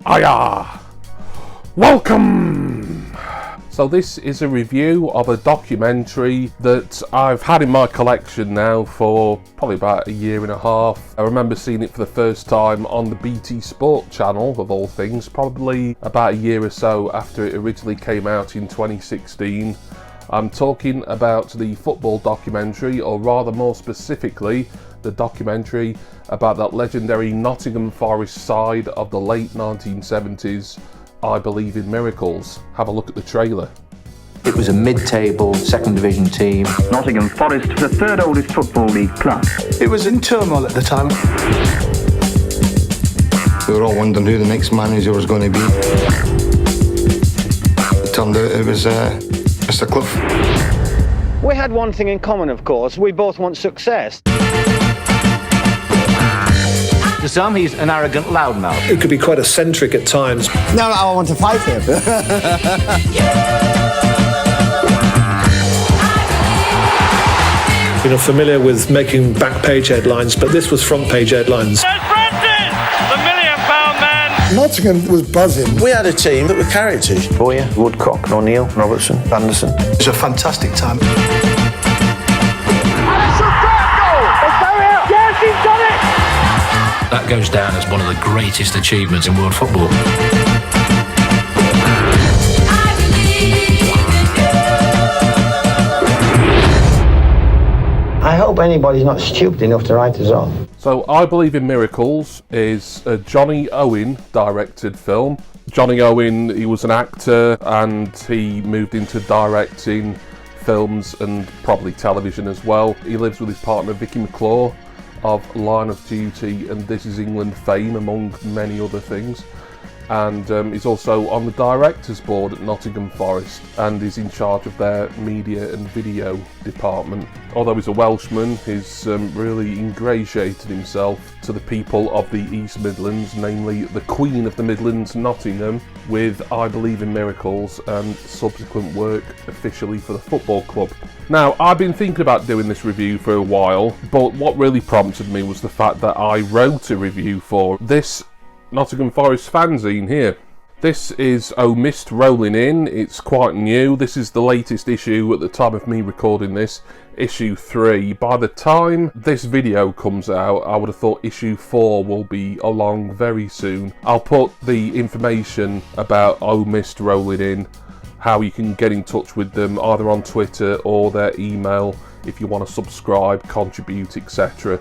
Hiya! Welcome! So this is a review of a documentary that I've had in my collection now for probably about a year and a half. I remember seeing it for the first time on the BT Sport channel, of all things, probably about a year or so after it originally came out in 2016. I'm talking about the football documentary, or rather more specifically, the documentary about that legendary Nottingham Forest side of the late 1970s, I Believe in Miracles. Have a look at the trailer. It was a mid-table, second division team. Nottingham Forest, the third oldest football league club. It was in turmoil at the time. We were all wondering who the next manager was going to be. It turned out it was Mr. Clough. We had one thing in common, of course. We both want success. To some, he's an arrogant loudmouth. It could be quite eccentric at times. No, I want to fight him. You know, familiar with making back page headlines, but this was front page headlines. There's Francis, the £1,000,000 man. Nottingham was buzzing. We had a team that were characters. Boyer, Woodcock, O'Neill, Robertson, Anderson. It was a fantastic time. That goes down as one of the greatest achievements in world football. I hope anybody's not stupid enough to write us off. So, I Believe in Miracles is a Johnny Owen directed film. Johnny Owen, he was an actor and he moved into directing films and probably television as well. He lives with his partner Vicky McClure of Line of Duty and This Is England fame, among many other things. And he's also on the directors board at Nottingham Forest and is in charge of their media and video department. Although he's a Welshman, he's really ingratiated himself to the people of the East Midlands, namely the Queen of the Midlands, Nottingham, with I Believe in Miracles and subsequent work officially for the football club. Now, I've been thinking about doing this review for a while, but what really prompted me was the fact that I wrote a review for this Nottingham Forest fanzine here. This is Oh Mist Rolling In. It's quite new. This is the latest issue at the time of me recording this, issue 3. By the time this video comes out, I would have thought issue 4 will be along very soon. I'll put the information about Oh Mist Rolling In, how you can get in touch with them either on Twitter or their email if you want to subscribe, contribute, etc.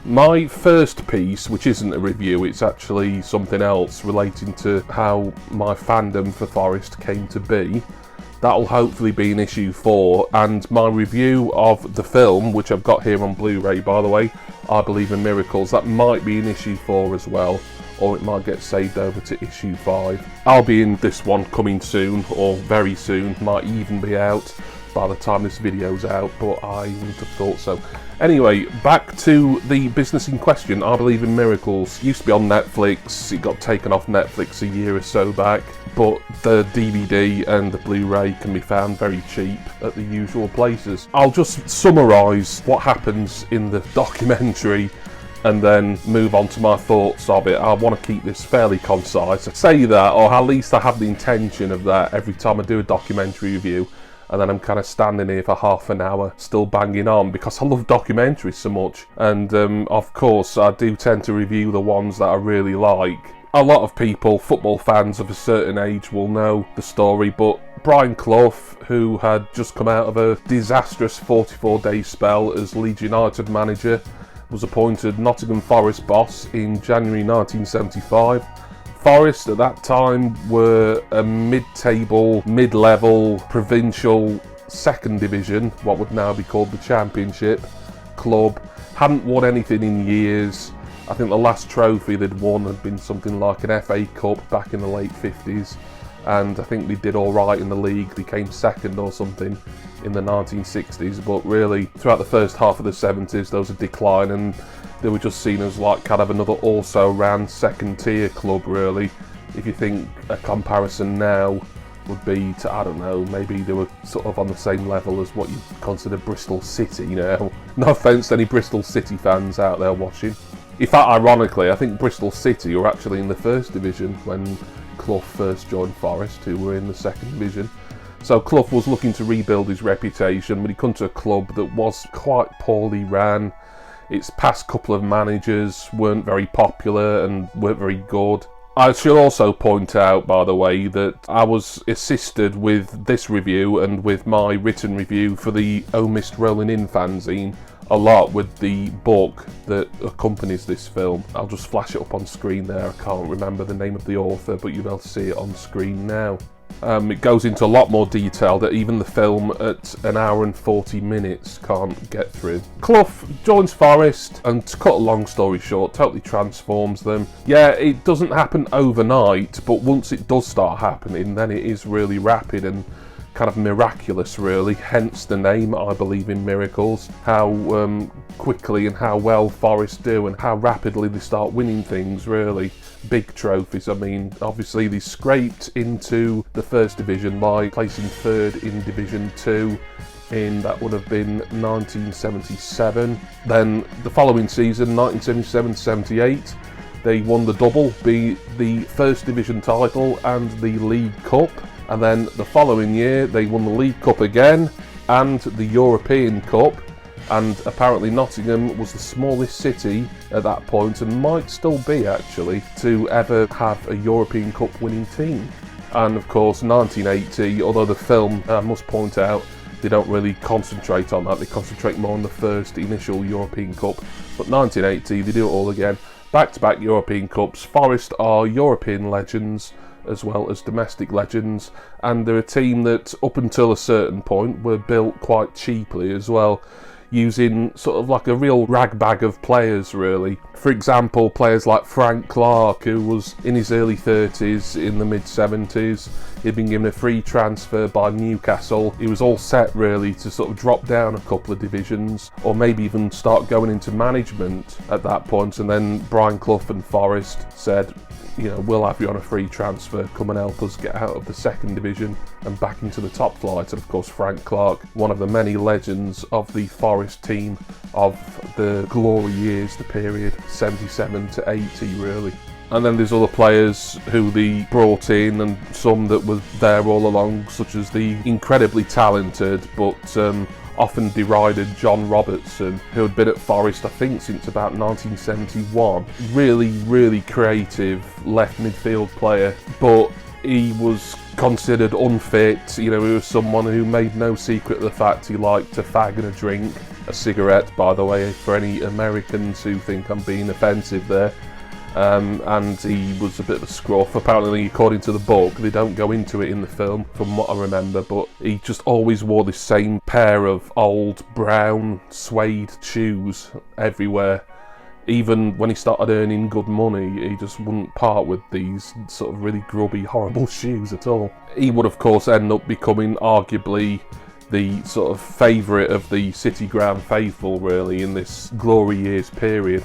My first piece, which isn't a review, it's actually something else relating to how my fandom for Forest came to be. That'll hopefully be in issue 4, and my review of the film, which I've got here on Blu-ray by the way, I Believe in Miracles, that might be in issue 4 as well, or it might get saved over to issue 5. I'll be in this one coming soon, or very soon, might even be out by the time this video's out, but I wouldn't have thought so. Anyway, back to the business in question. I Believe in Miracles used to be on Netflix. It got taken off Netflix a year or so back, but the DVD and the Blu-ray can be found very cheap at the usual places. I'll just summarise what happens in the documentary and then move on to my thoughts of it. I want to keep this fairly concise. I say that, or at least I have the intention of that every time I do a documentary review, and then I'm kind of standing here for half an hour still banging on because I love documentaries so much. And of course I do tend to review the ones that I really like. A lot of people, football fans of a certain age, will know the story, but Brian Clough, who had just come out of a disastrous 44-day spell as Leeds United manager, was appointed Nottingham Forest boss in January 1975. Forest at that time were a mid-table, mid-level, provincial second division, what would now be called the Championship club. Hadn't won anything in years. I think the last trophy they'd won had been something like an FA Cup back in the late 50s, and I think they did alright in the league. They came second or something in the 1960s, but really throughout the first half of the 70s there was a decline, and they were just seen as like kind of another also-ran second-tier club, really. If you think a comparison now would be to, I don't know, maybe they were sort of on the same level as what you consider Bristol City now. No offence to any Bristol City fans out there watching. In fact, ironically, I think Bristol City were actually in the first division when Clough first joined Forest, who were in the second division. So Clough was looking to rebuild his reputation, but he come to a club that was quite poorly ran. Its past couple of managers weren't very popular and weren't very good. I should also point out, by the way, that I was assisted with this review and with my written review for the O Mist Rolling In fanzine a lot with the book that accompanies this film. I'll just flash it up on screen there. I can't remember the name of the author, but you'll be able to see it on screen now. It goes into a lot more detail that even the film at 1 hour and 40 minutes can't get through. Clough joins Forest, and to cut a long story short, totally transforms them. Yeah, it doesn't happen overnight, but once it does start happening, then it is really rapid and kind of miraculous, really, hence the name. I believe in miracles. How quickly and how well Forest do and how rapidly they start winning things, really. Big trophies. I mean, obviously they scraped into the first division by placing third in Division 2 in, that would have been 1977. Then the following season, 1977-78, they won the double, the first division title and the League Cup. And then the following year they won the League Cup again and the European Cup, and apparently Nottingham was the smallest city at that point, and might still be actually, to ever have a European Cup winning team. And of course 1980, although the film, I must point out, they don't really concentrate on that, they concentrate more on the first initial European Cup, but 1980 they do it all again. Back-to-back European Cups. Forest are European legends as well as domestic legends, and they're a team that up until a certain point were built quite cheaply as well, using sort of like a real ragbag of players, really. For example, players like Frank Clark, who was in his early 30s, in the mid-70s. He'd been given a free transfer by Newcastle. He was all set, really, to sort of drop down a couple of divisions, or maybe even start going into management at that point. And then Brian Clough and Forest said, you know, we'll have you on a free transfer, come and help us get out of the second division and back into the top flight. And of course Frank Clark, one of the many legends of the Forest team of the glory years, the period 77 to 80 really. And then there's other players who they brought in, and some that were there all along, such as the incredibly talented but often derided John Robertson, who had been at Forest I think since about 1971. Really creative left midfield player, but he was considered unfit. You know, he was someone who made no secret of the fact he liked to fag and a drink, a cigarette, by the way, for any Americans who think I'm being offensive there. And he was a bit of a scruff. Apparently, according to the book, they don't go into it in the film, from what I remember, but he just always wore the same pair of old brown suede shoes everywhere. Even when he started earning good money, he just wouldn't part with these sort of really grubby, horrible shoes at all. He would, of course, end up becoming arguably the sort of favourite of the City Ground faithful, really, in this glory years period.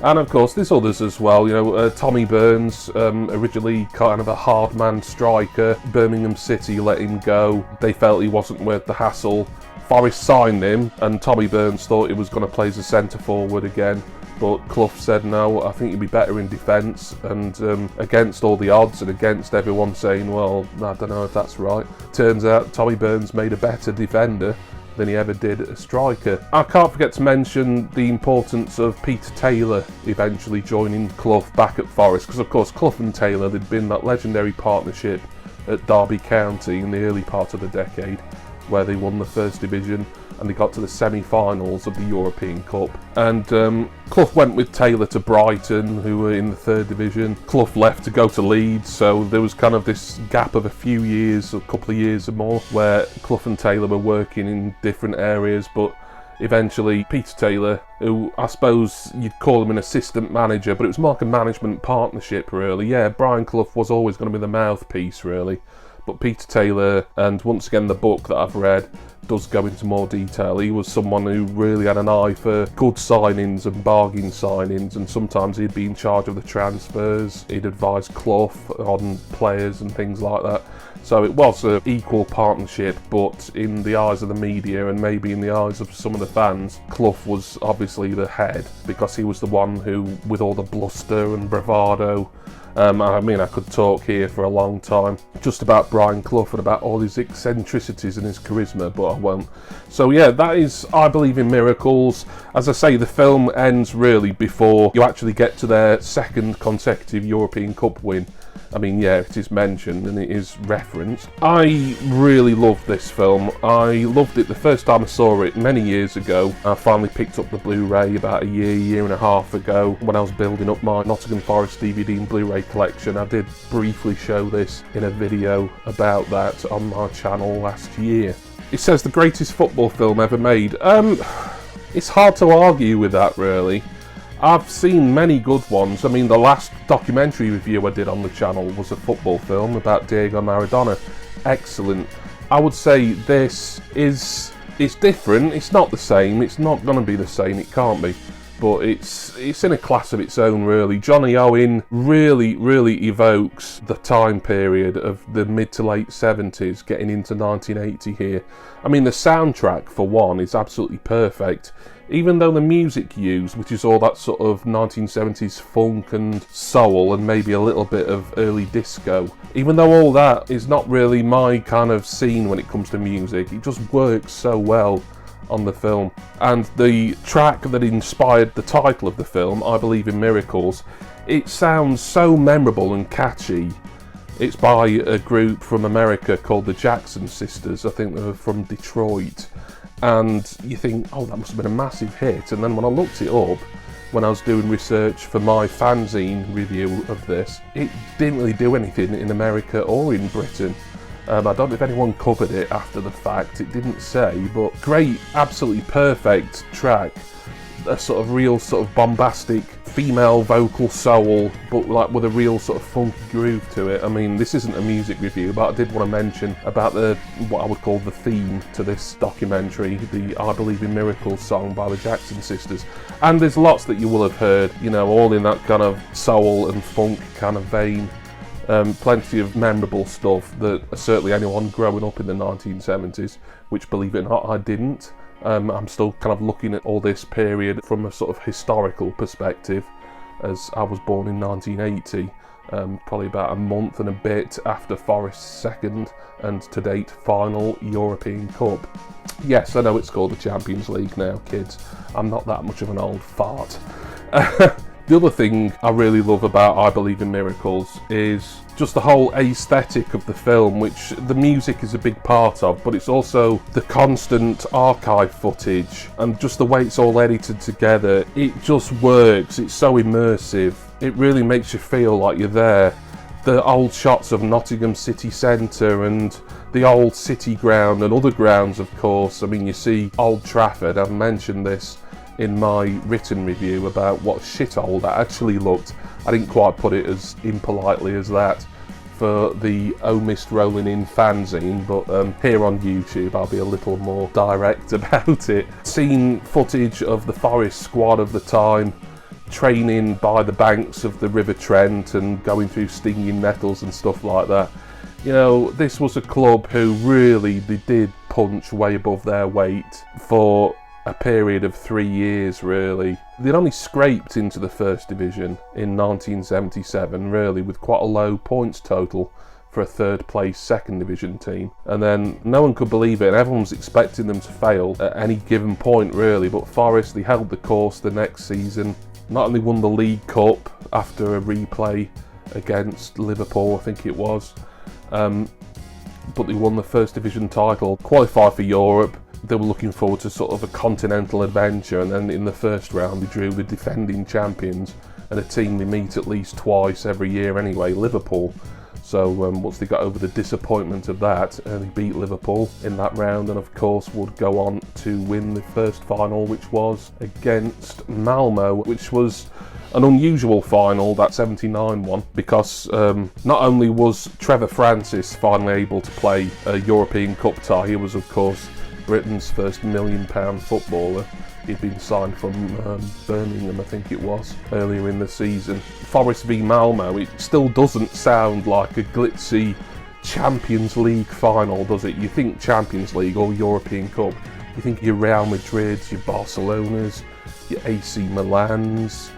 And of course there's others as well, you know, Tommy Burns, originally kind of a hard man striker. Birmingham City let him go. They felt he wasn't worth the hassle. Forest signed him, and Tommy Burns thought he was going to play as a centre forward again, but Clough said no, I think he'd be better in defence. And against all the odds and against everyone saying, well, I don't know if that's right, turns out Tommy Burns made a better defender than he ever did a striker. I can't forget to mention the importance of Peter Taylor eventually joining Clough back at Forest, because of course Clough and Taylor, they'd been that legendary partnership at Derby County in the early part of the decade, where they won the first division and they got to the semi-finals of the European Cup. And Clough went with Taylor to Brighton, who were in the third division. Clough left to go to Leeds, so there was kind of this gap of a few years, a couple of years or more, where Clough and Taylor were working in different areas, but eventually Peter Taylor, who I suppose you'd call him an assistant manager, but it was more like a management partnership really. Yeah, Brian Clough was always going to be the mouthpiece really, but Peter Taylor, and once again the book that I've read does go into more detail, he was someone who really had an eye for good signings and bargain signings, and sometimes he'd be in charge of the transfers. He'd advise Clough on players and things like that. So it was an equal partnership, but in the eyes of the media and maybe in the eyes of some of the fans, Clough was obviously the head because he was the one who, with all the bluster and bravado, I mean, I could talk here for a long time just about Brian Clough and about all his eccentricities and his charisma, but I won't. So yeah, that is I Believe in Miracles. As I say, the film ends really before you actually get to their second consecutive European Cup win. I mean, yeah, it is mentioned and it is referenced. I really loved this film. I loved it the first time I saw it many years ago. I finally picked up the Blu-ray about a year and a half ago when I was building up my Nottingham Forest DVD and Blu-ray collection. I did briefly show this in a video about that on my channel last year. It says the greatest football film ever made. It's hard to argue with that, really. I've seen many good ones. I mean, the last documentary review I did on the channel was a football film about Diego Maradona. Excellent. I would say this is... it's different. It's not the same. It's not going to be the same. It can't be. But it's in a class of its own, really. Johnny Owen really evokes the time period of the mid to late 70s, getting into 1980 here. I mean, the soundtrack, for one, is absolutely perfect. Even though the music used, which is all that sort of 1970s funk and soul and maybe a little bit of early disco, even though all that is not really my kind of scene when it comes to music, it just works so well on the film. And the track that inspired the title of the film, I Believe in Miracles, it sounds so memorable and catchy. It's by a group from America called the Jackson Sisters. I think they were from Detroit. And you think, oh, that must have been a massive hit. And then when I looked it up, when I was doing research for my fanzine review of this, it didn't really do anything in America or in Britain. I don't know if anyone covered it after the fact, it didn't say, but great, absolutely perfect track. A sort of real sort of bombastic female vocal soul, but like with a real sort of funky groove to it. I mean, this isn't a music review, but I did want to mention about what I would call the theme to this documentary, the I Believe in Miracles song by the Jackson Sisters. And there's lots that you will have heard, you know, all in that kind of soul and funk kind of vein. Plenty of memorable stuff that certainly anyone growing up in the 1970s, which, believe it or not, I didn't. I'm still kind of looking at all this period from a sort of historical perspective, as I was born in 1980, probably about a month and a bit after Forest's second and to date final European Cup. Yes, I know it's called the Champions League now, kids. I'm not that much of an old fart. The other thing I really love about I Believe in Miracles is just the whole aesthetic of the film, which the music is a big part of, but it's also the constant archive footage and just the way it's all edited together. It just works. It's so immersive. It really makes you feel like you're there. The old shots of Nottingham city centre and the old city ground and other grounds, of course. I mean, you see Old Trafford. I've mentioned this in my written review about what shithole that actually looked. I didn't quite put it as impolitely as that for the Oh Mist Rolling In fanzine, but here on YouTube I'll be a little more direct about it. Seen footage of the Forest squad of the time training by the banks of the River Trent and going through stinging nettles and stuff like that. You know, this was a club who really, they did punch way above their weight for a period of 3 years, really. They'd only scraped into the First Division in 1977, really, with quite a low points total for a third place Second Division team. And then no one could believe it, and everyone was expecting them to fail at any given point, really. But Forest, they held the course the next season. Not only won the League Cup after a replay against Liverpool, I think it was, but they won the First Division title, qualified for Europe. They were looking forward to sort of a continental adventure, and then in the first round they drew the defending champions and a team they meet at least twice every year anyway, Liverpool. So once they got over the disappointment of that, they beat Liverpool in that round, and of course would go on to win the first final, which was against Malmo, which was an unusual final, that 79 one, because not only was Trevor Francis finally able to play a European Cup tie, he was of course Britain's first £1 million footballer. He'd been signed from Birmingham, I think it was, earlier in the season. Forest v Malmo, it still doesn't sound like a glitzy Champions League final, does it? You think Champions League or European Cup, you think your Real Madrids, your Barcelonas, your AC Milans,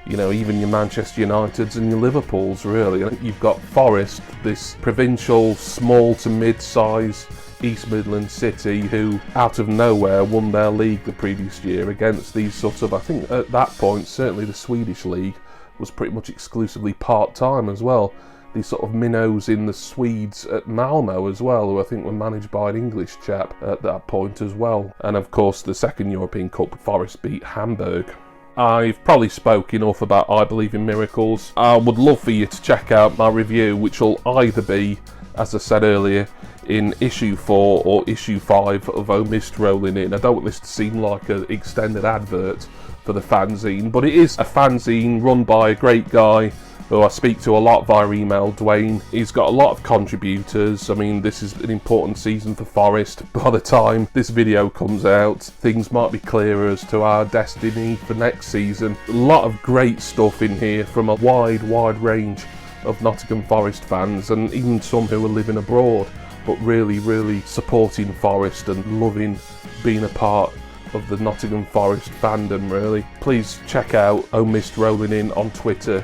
you know, even your Manchester Uniteds and your Liverpools, really. I think you've got Forest, this provincial, small to mid-size East Midlands city who, out of nowhere, won their league the previous year against these sort of, I think at that point, certainly the Swedish league was pretty much exclusively part-time as well. These sort of minnows in the Swedes at Malmo as well, who I think were managed by an English chap at that point as well. And of course, the second European Cup, Forest beat Hamburg. I've probably spoke enough about I Believe in Miracles. I would love for you to check out my review, which will either be, as I said earlier, in issue 4 or issue 5 of O Mist Rolling In. I don't want this to seem like an extended advert for the fanzine, but it is a fanzine run by a great guy who I speak to a lot via email, Dwayne. He's got a lot of contributors. I mean, this is an important season for Forest. By the time this video comes out, things might be clearer as to our destiny for next season. A lot of great stuff in here from a wide range of Nottingham Forest fans, and even some who are living abroad, but really supporting Forest and loving being a part of the Nottingham Forest fandom, really. Please check out O Mist Rolling In on Twitter.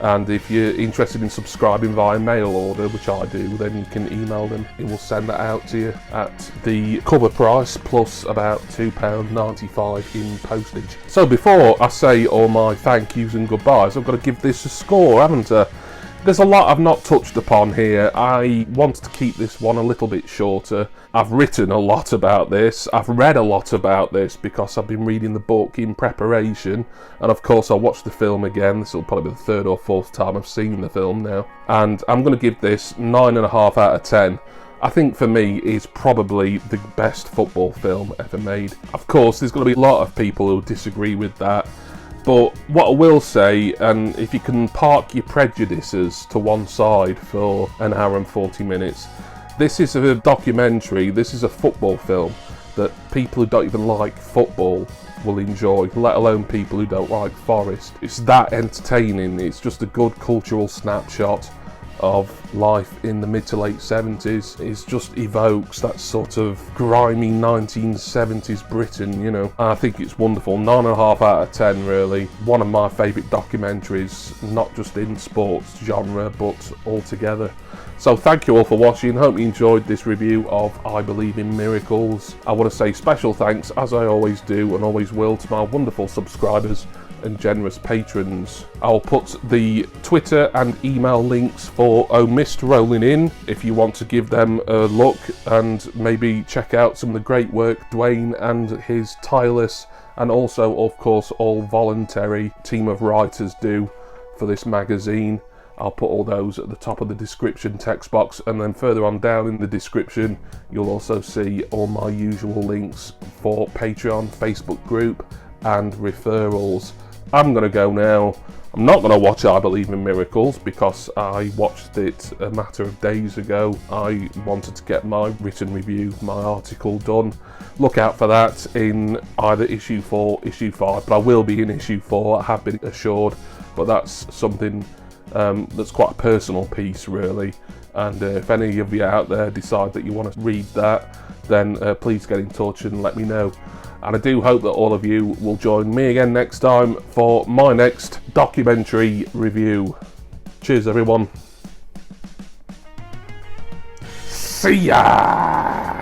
And if you're interested in subscribing via mail order, which I do, then you can email them. It will send that out to you at the cover price plus about £2.95 in postage. So before I say all my thank yous and goodbyes, I've got to give this a score, haven't I? There's a lot I've not touched upon here. I wanted to keep this one a little bit shorter. I've written a lot about this. I've read a lot about this because I've been reading the book in preparation. And of course I watched the film again. This will probably be the 3rd or 4th time I've seen the film now. And I'm going to give this 9.5 out of 10. I think for me it's probably the best football film ever made. Of course there's going to be a lot of people who disagree with that. But what I will say, and if you can park your prejudices to one side for an hour and 40 minutes, this is a documentary, this is a football film that people who don't even like football will enjoy, let alone people who don't like Forest. It's that entertaining, it's just a good cultural snapshot of life in the mid to late 70s. It just evokes that sort of grimy 1970s Britain, you know. I think it's wonderful. 9.5 out of 10, really. One of my favourite documentaries, not just in sports genre, but altogether. So thank you all for watching. Hope you enjoyed this review of I Believe in Miracles. I want to say special thanks, as I always do and always will, to my wonderful subscribers and generous patrons. I'll put the Twitter and email links for O Mist Rolling In if you want to give them a look and maybe check out some of the great work Dwayne and his tireless and also of course all voluntary team of writers do for this magazine. I'll put all those at the top of the description text box, and then further on down in the description you'll also see all my usual links for Patreon, Facebook group and referrals. I'm going to go now. I'm not going to watch I Believe in Miracles because I watched it a matter of days ago. I wanted to get my written review, my article done. Look out for that in either issue 4, issue 5, but I will be in issue 4, I have been assured, but that's something that's quite a personal piece, really. And if any of you out there decide that you want to read that, then please get in touch and let me know. And I do hope that all of you will join me again next time for my next documentary review. Cheers, everyone. See ya!